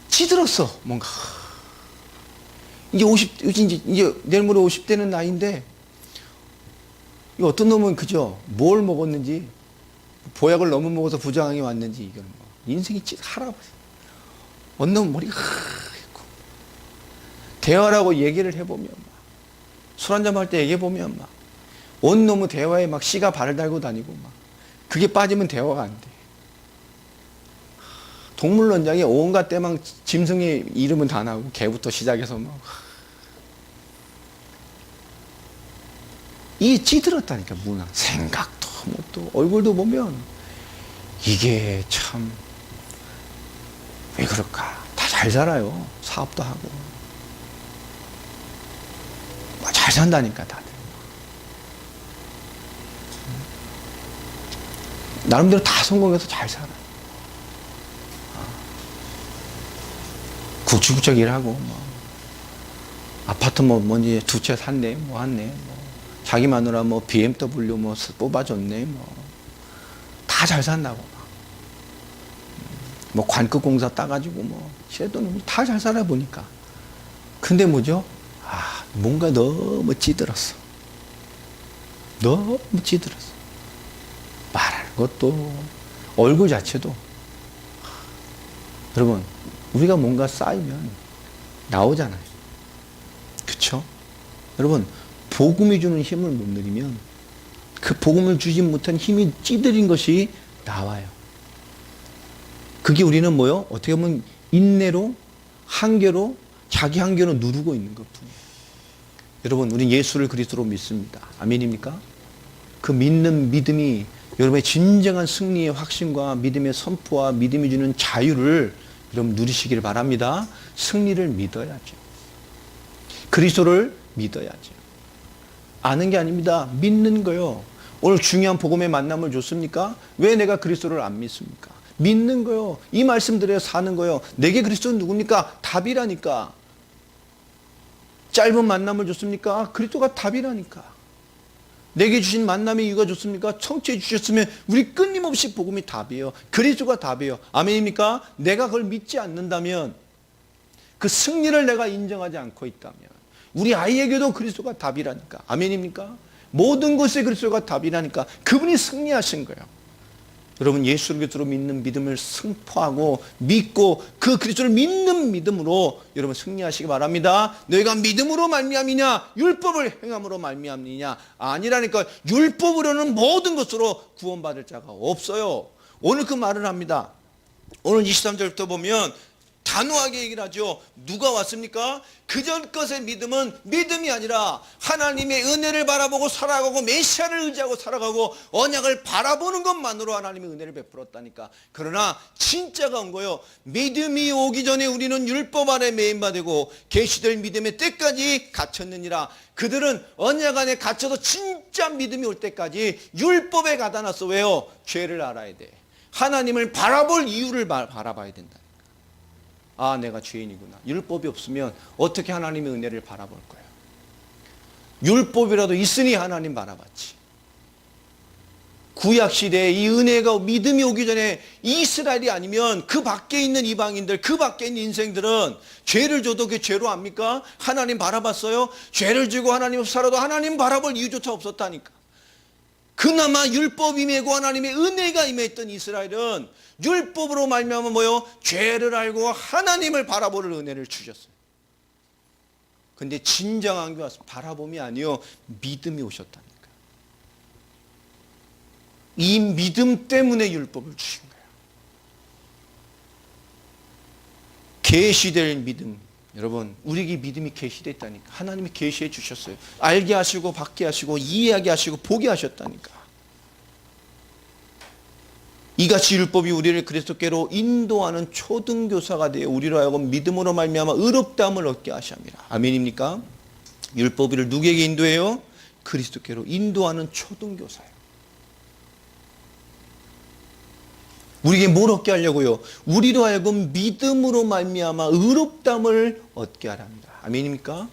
찌들었어 뭔가. 이제 내일 모레 50대는 나이인데, 이 어떤 놈은 그죠? 뭘 먹었는지, 보약을 너무 먹어서 부정하게 왔는지, 이건 뭐, 인생이 할아버지. 어느 놈은 머리가 하얗고, 대화라고 얘기를 해보면, 술 한잔 할 때 얘기해보면, 어느 놈은 대화에 씨가 발을 달고 다니고, 그게 빠지면 대화가 안 돼. 동물원장에 온갖 때망 짐승의 이름은 다 나오고, 개부터 시작해서 이 찌들었다니까. 문화, 생각도 또 얼굴도 보면 이게 참 왜 그럴까. 다 잘 살아요. 사업도 하고 잘 산다니까 다들. 나름대로 다 성공해서 잘 살아요. 굵직굵직 일하고 아파트 뭔지 2채 샀네, 했네, 자기 마누라 BMW 뽑아줬네, 다 잘 산다고. 관급공사 따가지고 시래돈 다 잘 살아 보니까. 근데 뭐죠? 뭔가 너무 찌들었어. 너무 찌들었어. 말하는 것도, 얼굴 자체도. 여러분, 우리가 뭔가 쌓이면 나오잖아요. 그쵸? 여러분, 복음이 주는 힘을 못 누리면 그 복음을 주지 못한 힘이 찌들인 것이 나와요. 그게 우리는 뭐요? 어떻게 보면 인내로, 한계로, 자기 한계로 누르고 있는 것뿐이에요. 여러분, 우리는 예수를 그리스도로 믿습니다. 아멘입니까? 그 믿는 믿음이 여러분의 진정한 승리의 확신과 믿음의 선포와 믿음이 주는 자유를 여러분 누리시기를 바랍니다. 승리를 믿어야죠. 그리스도를 믿어야죠. 아는 게 아닙니다. 믿는 거요. 오늘 중요한 복음의 만남을 줬습니까? 왜 내가 그리스도를 안 믿습니까? 믿는 거요. 이 말씀들에 사는 거요. 내게 그리스도는 누굽니까? 답이라니까. 짧은 만남을 줬습니까? 그리스도가 답이라니까. 내게 주신 만남의 이유가 좋습니까? 청취해 주셨으면 우리 끊임없이 복음이 답이에요. 그리스도가 답이에요. 아멘입니까? 내가 그걸 믿지 않는다면, 그 승리를 내가 인정하지 않고 있다면, 우리 아이에게도 그리스도가 답이라니까. 아멘입니까? 모든 것에 그리스도가 답이라니까. 그분이 승리하신 거예요. 여러분, 예수를 그리스도로 믿는 믿음을 선포하고 믿고 그 그리스도를 믿는 믿음으로 여러분 승리하시기 바랍니다. 너희가 믿음으로 말미암이냐 율법을 행함으로 말미암느냐? 아니라니까. 율법으로는 모든 것으로 구원받을 자가 없어요. 오늘 그 말을 합니다. 오늘 23절부터 보면 단호하게 얘기를 하죠. 누가 왔습니까? 그전 것의 믿음은 믿음이 아니라 하나님의 은혜를 바라보고 살아가고 메시아를 의지하고 살아가고 언약을 바라보는 것만으로 하나님의 은혜를 베풀었다니까. 그러나 진짜가 온 거예요. 믿음이 오기 전에 우리는 율법 아래 매인바되고 계시될 믿음의 때까지 갇혔느니라. 그들은 언약 안에 갇혀서 진짜 믿음이 올 때까지 율법에 가다놨어. 왜요? 죄를 알아야 돼. 하나님을 바라볼 이유를 바라봐야 된다. 아, 내가 죄인이구나. 율법이 없으면 어떻게 하나님의 은혜를 바라볼 거야? 율법이라도 있으니 하나님 바라봤지. 구약시대에 이 은혜가 믿음이 오기 전에 이스라엘이 아니면 그 밖에 있는 이방인들, 그 밖에 있는 인생들은 죄를 져도 그 죄로 압니까? 하나님 바라봤어요? 죄를 지고 하나님 없이 살아도 하나님 바라볼 이유조차 없었다니까. 그나마 율법이 임하고 하나님의 은혜가 임했던 이스라엘은 율법으로 말미암아 뭐요? 죄를 알고 하나님을 바라보는 은혜를 주셨어요. 근데 진정한 게 왔습니다. 바라봄이 아니요, 믿음이 오셨다니까. 이 믿음 때문에 율법을 주신 거예요. 계시될 믿음. 여러분, 우리에게 믿음이 계시됐다니까. 하나님이 계시해 주셨어요. 알게 하시고 받게 하시고 이해하게 하시고 보게 하셨다니까. 이같이 율법이 우리를 그리스도께로 인도하는 초등교사가 되어 우리로 하여금 믿음으로 말미암아 의롭다함을 얻게 하십니다. 아멘입니까? 율법이 누구에게 인도해요? 그리스도께로 인도하는 초등교사예요. 우리에게 뭘 얻게 하려고요? 우리로 하여금 믿음으로 말미암아 의롭다함을 얻게 하랍니다. 아멘입니까?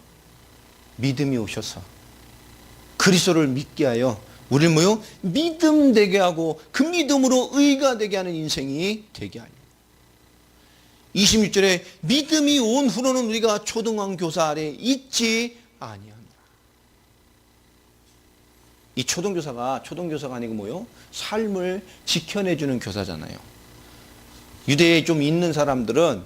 믿음이 오셔서 그리스도를 믿게 하여 우리를 뭐요? 믿음 되게 하고 그 믿음으로 의가 되게 하는 인생이 되게 하려. 26절에 믿음이 온 후로는 우리가 초등왕 교사 아래 있지 아니하노라. 이 초등교사가 아니고 뭐요? 삶을 지켜내주는 교사잖아요. 유대에 좀 있는 사람들은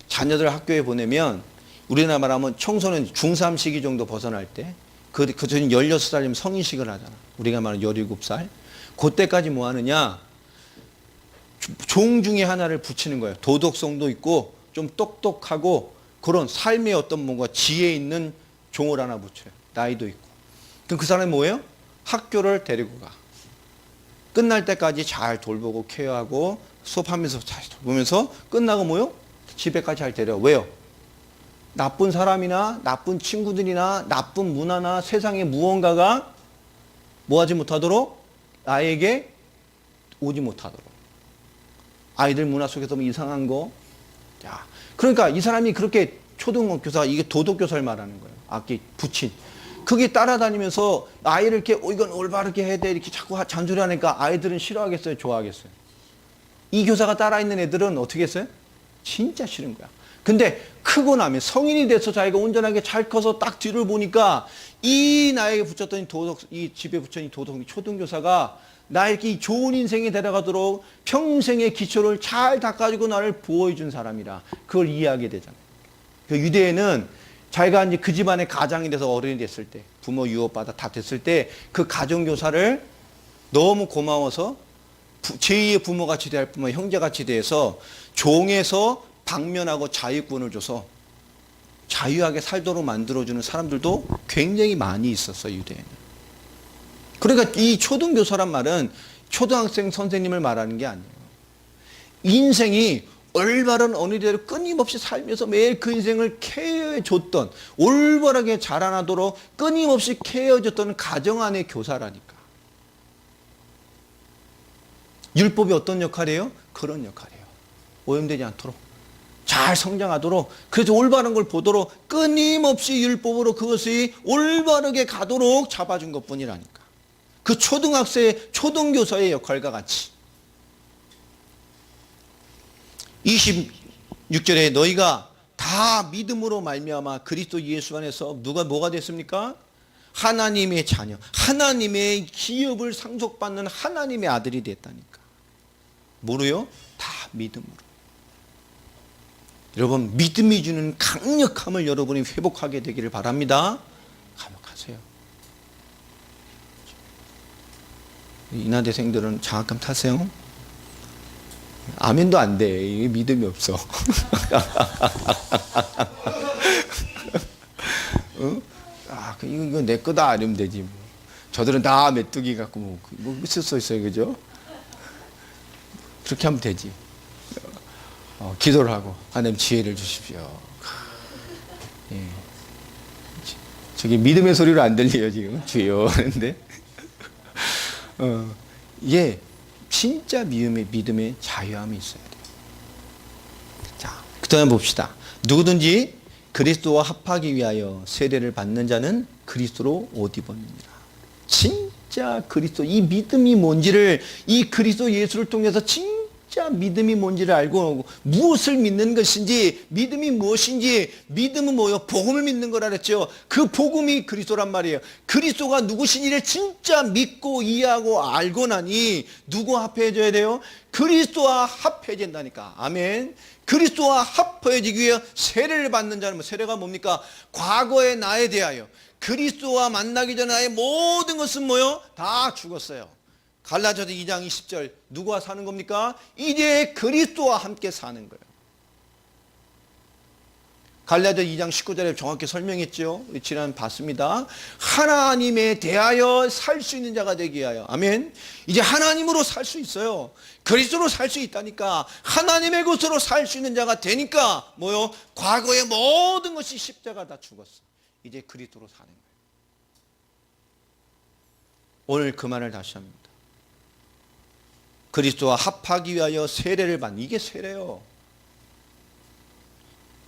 자녀들 학교에 보내면 우리나라 말하면 청소년 중3 시기 정도 벗어날 때 그전 16살이면 성인식을 하잖아. 우리가 말하는 17살. 그때까지 뭐 하느냐? 종 중에 하나를 붙이는 거예요. 도덕성도 있고 좀 똑똑하고 그런 삶의 어떤 뭔가 지혜 있는 종을 하나 붙여요. 나이도 있고. 그럼 그 사람이 뭐예요? 학교를 데리고 가. 끝날 때까지 잘 돌보고 케어하고 수업하면서 잘 돌보면서 끝나고 뭐요? 집에까지 잘 데려. 왜요? 나쁜 사람이나 나쁜 친구들이나 나쁜 문화나 세상의 무언가가 뭐하지 못하도록 나에게 오지 못하도록. 아이들 문화 속에서 뭐 이상한 거. 자, 그러니까 이 사람이 그렇게 초등교사, 이게 도덕교사를 말하는 거예요. 악기 붙인. 그게 따라다니면서 아이를 이렇게 이건 올바르게 해야 돼 이렇게 자꾸 잔소리하니까 아이들은 싫어하겠어요? 좋아하겠어요? 이 교사가 따라 있는 애들은 어떻게 했어요? 진짜 싫은 거야. 근데 크고 나면 성인이 돼서 자기가 온전하게 잘 커서 딱 뒤를 보니까 이 나에게 붙였던 이 집에 붙인 초등교사가 나에게 좋은 인생에 데려가도록 평생의 기초를 잘 닦아주고 나를 보호해준 사람이라 그걸 이해하게 되잖아요. 그 유대에는 자기가 이제 그 집안의 가장이 돼서 어른이 됐을 때, 부모 유업받아 다 됐을 때 그 가정교사를 너무 고마워서 제2의 부모같이 대할 뿐만 형제같이 대해서 종에서 방면하고 자유권을 줘서 자유하게 살도록 만들어주는 사람들도 굉장히 많이 있었어요, 유대에는. 그러니까 이 초등교사란 말은 초등학생 선생님을 말하는 게 아니에요. 인생이 올바른 어린이대로 끊임없이 살면서 매일 그 인생을 케어해줬던, 올바르게 자라나도록 끊임없이 케어해줬던 가정 안의 교사라니까. 율법이 어떤 역할이에요? 그런 역할이에요. 오염되지 않도록, 잘 성장하도록, 그래서 올바른 걸 보도록 끊임없이 율법으로 그것이 올바르게 가도록 잡아준 것뿐이라니까. 그 초등학생, 초등교사의 역할과 같이. 26절에 너희가 다 믿음으로 말미암아 그리스도 예수 안에서 뭐가 됐습니까? 하나님의 자녀, 하나님의 기업을 상속받는 하나님의 아들이 됐다니까. 뭐로요? 다 믿음으로. 여러분, 믿음이 주는 강력함을 여러분이 회복하게 되기를 바랍니다. 감옥하세요. 인하대생들은 장학금 타세요. 아멘도 안 돼. 이게 믿음이 없어. 어? 아, 이거 내 거다 이러면 되지. 뭐. 저들은 다 메뚜기 갖고 뭐 있을 수 있어요, 그죠? 그렇게 하면 되지. 기도를 하고 하나님 지혜를 주십시오. 예. 저기 믿음의 소리로 안 들려요 지금 주여 하는데 이게 진짜 믿음의 자유함이 있어야 돼요. 자, 그다음 봅시다. 누구든지 그리스도와 합하기 위하여 세례를 받는 자는 그리스도로 옷 입었느니라. 진짜 그리스도, 이 믿음이 뭔지를, 이 그리스도 예수를 통해서 진짜 믿음이 뭔지를 알고 무엇을 믿는 것인지, 믿음이 무엇인지, 믿음은 뭐요? 복음을 믿는 거라 그랬죠. 그 복음이 그리스도란 말이에요. 그리스도가 누구신지를 진짜 믿고 이해하고 알고 나니 누구와 합해져야 돼요? 그리스도와 합해진다니까. 아멘. 그리스도와 합해지기 위해 세례를 받는 자는, 세례가 뭡니까? 과거의 나에 대하여, 그리스도와 만나기 전에 나의 모든 것은 뭐요? 다 죽었어요. 갈라디아서 2장 20절 누구와 사는 겁니까? 이제 그리스도와 함께 사는 거예요. 갈라디아 2장 19절에 정확히 설명했죠. 지난 봤습니다. 하나님에 대하여 살 수 있는 자가 되기 위하여. 아멘. 이제 하나님으로 살 수 있어요. 그리스도로 살 수 있다니까. 하나님의 것으로 살 수 있는 자가 되니까 뭐요? 과거의 모든 것이 십자가 다 죽었어. 이제 그리스도로 사는 거예요. 오늘 그 말을 다시 합니다. 그리스도와 합하기 위하여 세례를 받는, 이게 세례요.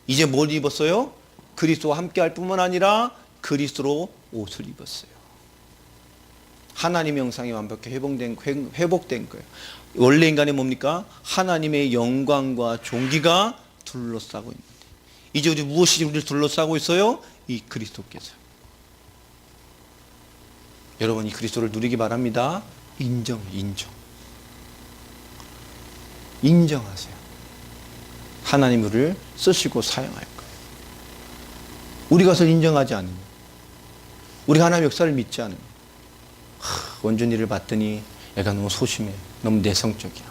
이제 뭘 입었어요? 그리스도와 함께 할 뿐만 아니라 그리스도로 옷을 입었어요. 하나님의 형상이 완벽히 회복된 거예요. 원래 인간이 뭡니까? 하나님의 영광과 존귀가 둘러싸고 있는데, 이제 우리 무엇이 우리를 둘러싸고 있어요? 이 그리스도께서. 여러분, 이 그리스도를 누리기 바랍니다. 인정하세요. 하나님 우리를 쓰시고 사용할 거예요. 우리가 그것을 인정하지 않으면, 우리가 하나님의 역사를 믿지 않으면, 원준 일을 봤더니 애가 너무 소심해, 너무 내성적이야,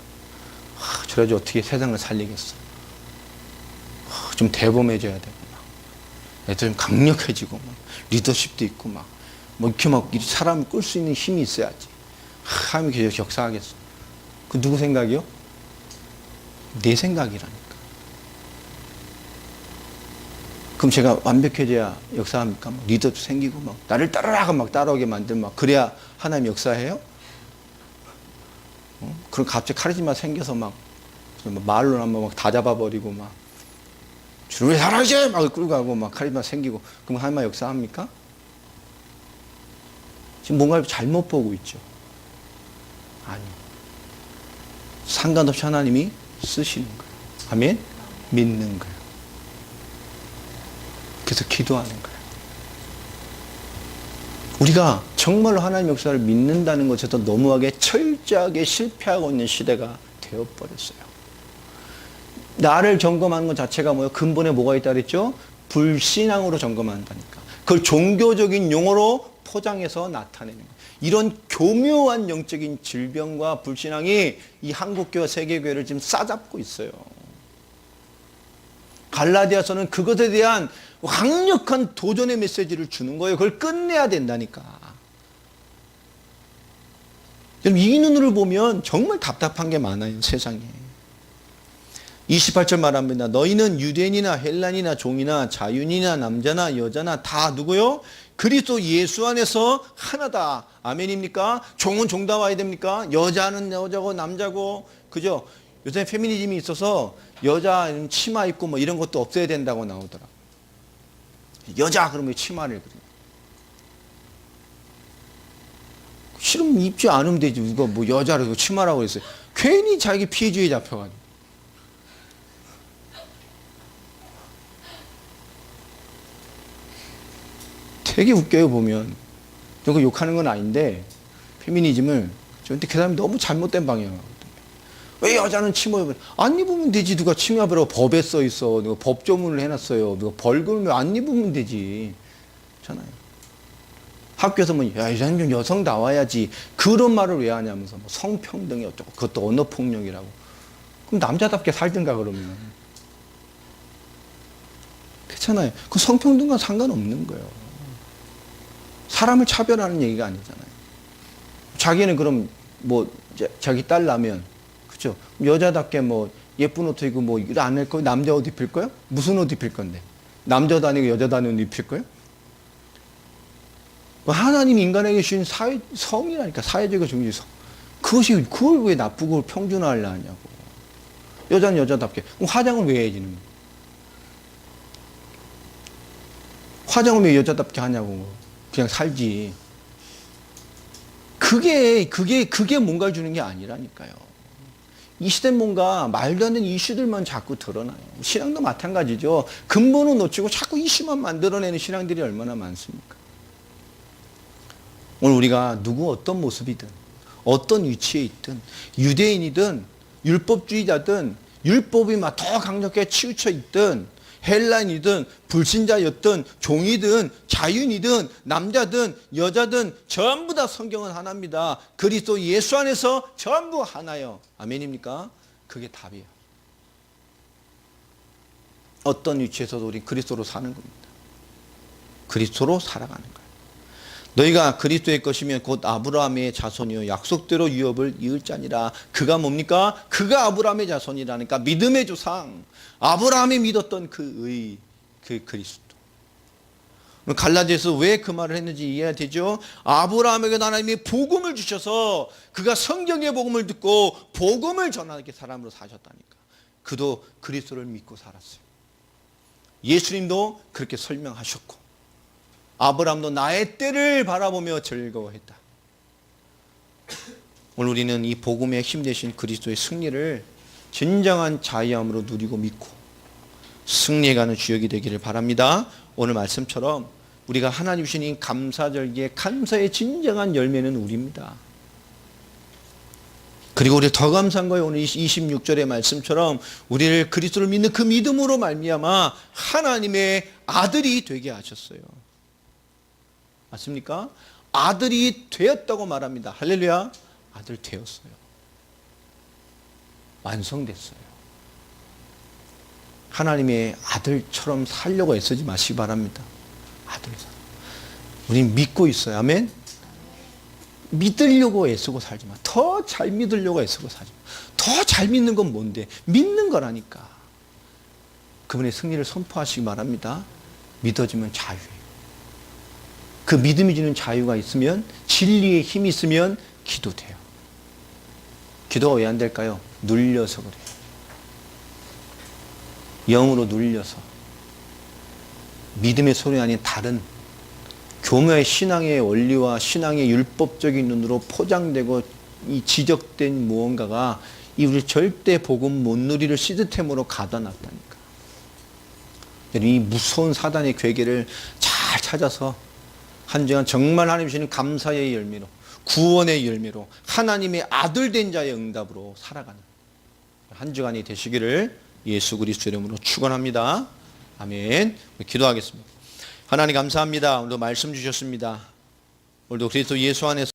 저래가지고 어떻게 세상을 살리겠어, 좀 대범해져야 되고, 애들 좀 강력해지고, 리더십도 있고, 이렇게 사람을 끌 수 있는 힘이 있어야지 하나님이 계속 역사하겠어. 그 누구 생각이요? 내 생각이라니까. 그럼 제가 완벽해져야 역사합니까? 리더도 생기고 나를 따르라고 따라오게 만들면 그래야 하나님 역사해요? 그럼 갑자기 카리스마 생겨서 말로 다 잡아버리고 주를 사랑하지! 끌고 가고 카리스마 생기고, 그럼 하나님 역사합니까? 지금 뭔가를 잘못 보고 있죠. 아니, 상관없이 하나님이 쓰시는 거예요. 아멘? 믿는 거예요. 그래서 기도하는 거예요. 우리가 정말로 하나님 역사를 믿는다는 것에서 너무하게 철저하게 실패하고 있는 시대가 되어버렸어요. 나를 점검하는 것 자체가 뭐예요? 근본에 뭐가 있다 그랬죠? 불신앙으로 점검한다니까. 그걸 종교적인 용어로 포장해서 나타내는 거예요. 이런 교묘한 영적인 질병과 불신앙이 이 한국교회와 세계교회를 지금 싸잡고 있어요. 갈라디아서는 그것에 대한 강력한 도전의 메시지를 주는 거예요. 그걸 끝내야 된다니까. 이 눈으로 보면 정말 답답한 게 많아요, 세상에. 28절 말합니다. 너희는 유대인이나 헬란이나 종이나 자유인이나 남자나 여자나 다 누구요? 그리스도 예수 안에서 하나다. 아멘입니까? 종은 종다워야 됩니까? 여자는 여자고 남자고, 그죠? 요새 페미니즘이 있어서 여자 치마 입고 이런 것도 없애야 된다고 나오더라. 여자 그러면 치마를 그려. 싫으면 입지 않으면 되지. 누가 여자라고 치마라고 그랬어요. 괜히 자기 피해주의에 잡혀가지고. 되게 웃겨요, 보면. 저거 욕하는 건 아닌데, 페미니즘을, 근데 그 사람이 너무 잘못된 방향이거든요. 왜 여자는 치마 입으면, 안 입으면 되지. 누가 치마 입으라고 법에 써 있어. 누가 법조문을 해놨어요. 누가 벌금을 안 입으면 되지. 잖아요. 학교에서 야, 여자는 좀 여성 나와야지. 그런 말을 왜 하냐면서 성평등이 어쩌고, 그것도 언어폭력이라고. 그럼 남자답게 살든가 그러면. 그렇잖아요. 그 성평등과 상관없는 거예요. 사람을 차별하는 얘기가 아니잖아요. 자기는 그럼 뭐 자기 딸 나면 그죠? 여자답게 뭐 예쁜 옷 입고 뭐 안 할 거예요? 남자 옷 입힐 거예요? 무슨 옷 입힐 건데? 남자도 아니고 여자도 아니고 입힐 거예요? 하나님 인간에게 주신 성이라니까, 사회적인 정신성. 그걸 왜 나쁘고 평준화하려 하냐고. 여자는 여자답게. 그럼 화장을 왜 해야지? 화장을 왜 여자답게 하냐고. 그냥 살지. 그게 뭔가를 주는 게 아니라니까요. 이 시대는 뭔가 말도 안 되는 이슈들만 자꾸 드러나요. 신앙도 마찬가지죠. 근본은 놓치고 자꾸 이슈만 만들어내는 신앙들이 얼마나 많습니까? 오늘 우리가 누구 어떤 모습이든 어떤 위치에 있든 유대인이든 율법주의자든 율법이 막 더 강력하게 치우쳐 있든 헬라인이든 불신자였든 종이든 자유인이든 남자든 여자든 전부 다 성경은 하나입니다. 그리스도 예수 안에서 전부 하나요. 아멘입니까? 그게 답이에요. 어떤 위치에서도 우리 그리스도로 사는 겁니다. 그리스도로 살아가는 거예요. 너희가 그리스도의 것이면 곧 아브라함의 자손이요 약속대로 유업을 이을 자니라. 그가 뭡니까? 그가 아브라함의 자손이라니까. 믿음의 조상, 아브라함이 믿었던 그 그리스도. 갈라디아서 왜 그 말을 했는지 이해가 되죠? 아브라함에게 하나님이 복음을 주셔서 그가 성경의 복음을 듣고 복음을 전하게 사람으로 사셨다니까. 그도 그리스도를 믿고 살았어요. 예수님도 그렇게 설명하셨고 아브라함도 나의 때를 바라보며 즐거워했다. 오늘 우리는 이 복음의 힘 되신 그리스도의 승리를 진정한 자유함으로 누리고 믿고 승리해가는 주역이 되기를 바랍니다. 오늘 말씀처럼 우리가 하나님 주신 이 감사절기의 감사의 진정한 열매는 우리입니다. 그리고 우리 더 감사한 거예요. 오늘 26절의 말씀처럼 우리를 그리스도를 믿는 그 믿음으로 말미암아 하나님의 아들이 되게 하셨어요. 맞습니까? 아들이 되었다고 말합니다. 할렐루야. 아들 되었어요. 완성됐어요. 하나님의 아들처럼 살려고 애쓰지 마시기 바랍니다. 아들. 우린 믿고 있어요. 아멘. 믿으려고 애쓰고 살지 마. 더 잘 믿으려고 애쓰고 살지 마. 더 잘 믿는 건 뭔데? 믿는 거라니까. 그분의 승리를 선포하시기 바랍니다. 믿어지면 자유예요. 그 믿음이 주는 자유가 있으면, 진리의 힘이 있으면 기도돼요. 기도가 왜 안 될까요? 눌려서 그래요. 영으로 눌려서. 믿음의 소리 아닌 다른 교묘의 신앙의 원리와 신앙의 율법적인 눈으로 포장되고 이 지적된 무언가가 이 우리 절대 복음 못 누리를 시스템으로 가둬놨다니까. 이 무서운 사단의 괴계를 잘 찾아서 한 주간 정말 하나님 주시는 감사의 열매로, 구원의 열매로, 하나님의 아들 된 자의 응답으로 살아가는 한 주간이 되시기를 예수 그리스도 이름으로 축원합니다. 아멘. 기도하겠습니다. 하나님 감사합니다. 오늘도 말씀 주셨습니다. 오늘도 그리스도 예수 안에서